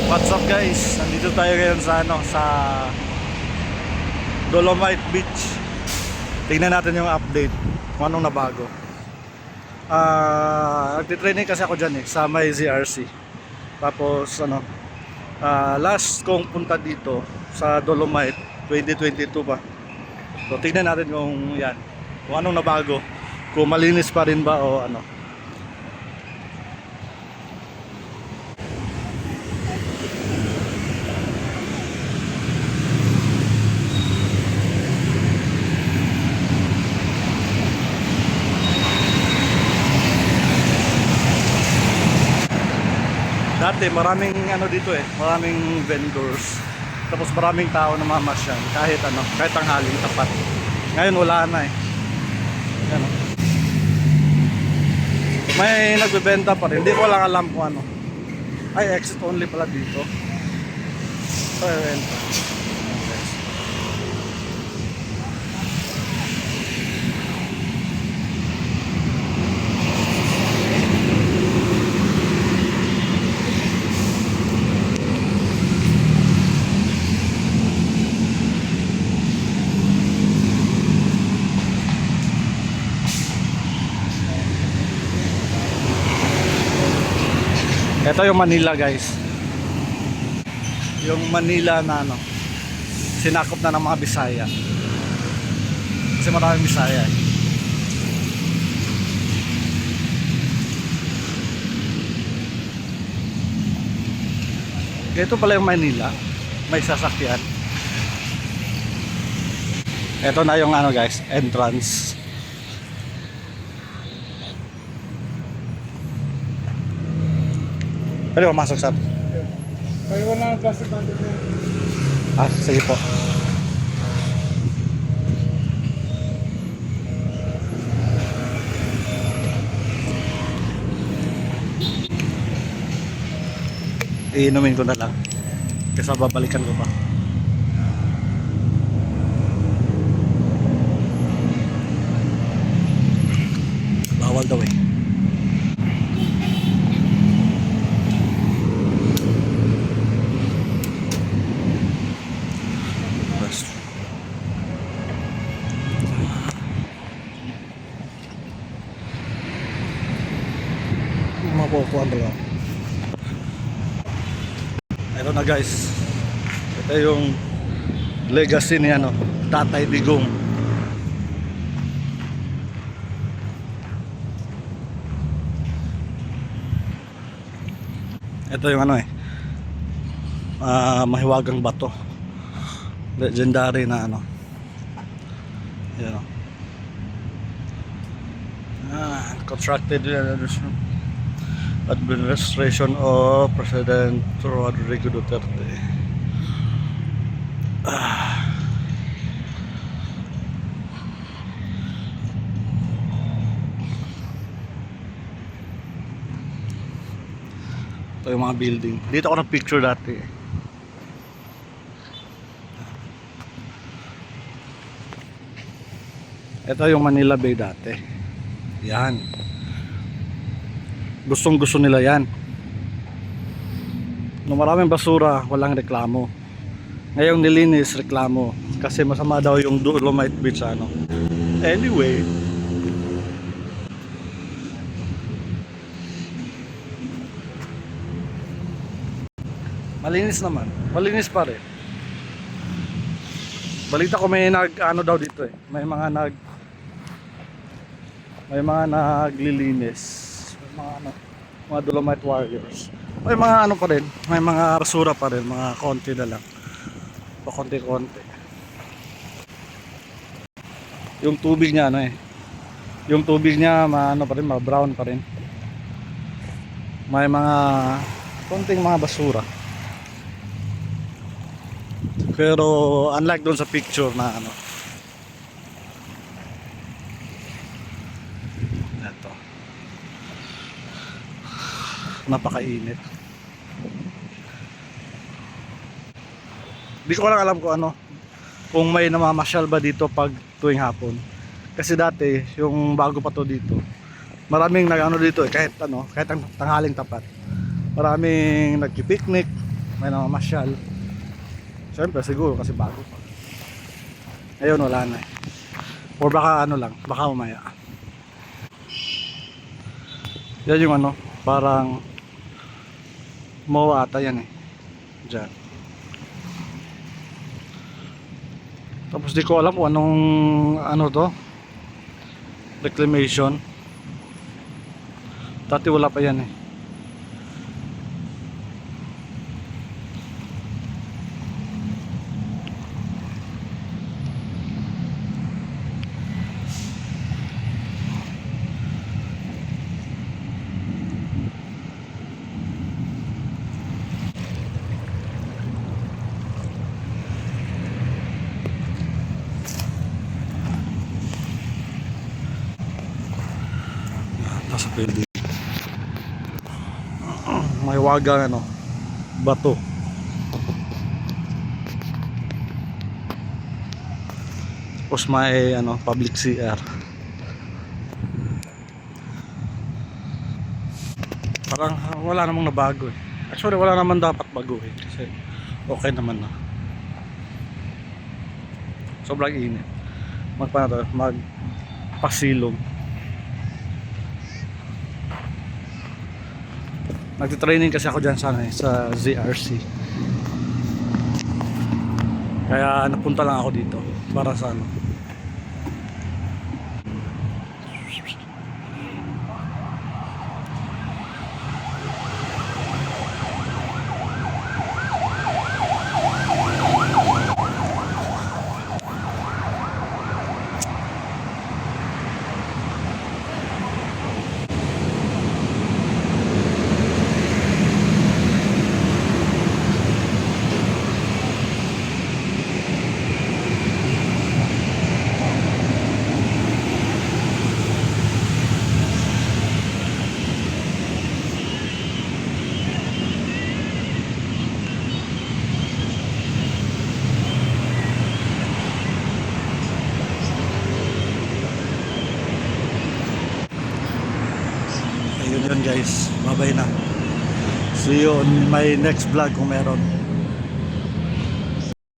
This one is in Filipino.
What's up guys? Nandito tayo ngayon sa sa Dolomite Beach. Tingnan natin yung update kung anong nabago. Nagtitraining kasi ako dyan sa may ZRC. Tapos last kong punta dito sa Dolomite 2022 pa. So tingnan natin kung anong nabago, kung malinis pa rin ba o ano. Dati maraming dito maraming vendors. Tapos maraming tao na mamasyal kahit tanghaling tapat. Ngayon wala na Yan, May nagbebenta pa rin. Hindi ko lang alam kung ano. Ay, exit only pala dito. So, ito yung Manila guys. Yung Manila na sinakop na ng mga Bisaya. Kasi maraming Bisaya Ito pala yung Manila. May sasakyan. Ito na yung guys, entrance. Pwede ba masok sir? Kaya wala ng plastic bag niya. Sige po. Iinumin ko na lang kasi babalikan ko pa. Bawal daw makukuha lang. Ito na guys. Ito yung legacy ni Tatay Digong. Ito yung mahiwagang bato. Legendary na Yan constructed administration of President Rodrigo Duterte. Ito yung mga building. Dito ako na-picture dati. Ito yung Manila Bay dati. Yan. Gustong gusto nila yan. Nung maraming basura, walang reklamo. Ngayong nilinis, reklamo. Kasi masama daw yung Dolomite Beach Anyway, malinis naman. Malinis pa rin. Balita ko may daw dito May mga naglilinis. Mga Dolomite Warriors. May mga pa rin, may mga basura pa rin, mga konti na lang. Pakonti-konti. Yung tubig niya yung tubig niya pa rin, mga brown pa rin. May mga konting mga basura. Pero unlike doon sa picture na ito. Napakainit. Hindi ko lang alam kung may namamasyal ba dito pag tuwing hapon. Kasi dati, yung bago pa to dito, maraming dito kahit kahit ang tanghaling tapat. Maraming nagki-picnic, may namamasyal. Siyempre siguro kasi bago pa. Ngayon wala na eh. Or baka ano lang, baka umaya. Yan yung ano, parang MOA ata yan eh. Diyan. Tapos di ko alam kung anong ano to, reclamation. Dati wala pa yan eh. Nasa building. May wagang ano, bato. Tapos may ano, public CR. Parang wala namang nabago eh. Actually wala naman dapat baguhin kasi okay naman na. Sobrang init. Magpasilong. Nagtitraining kasi ako dyan sana eh, sa ZRC. Kaya napunta lang ako dito para sa ano. Ayun yun guys, bye bye na. See you on my next vlog kung meron.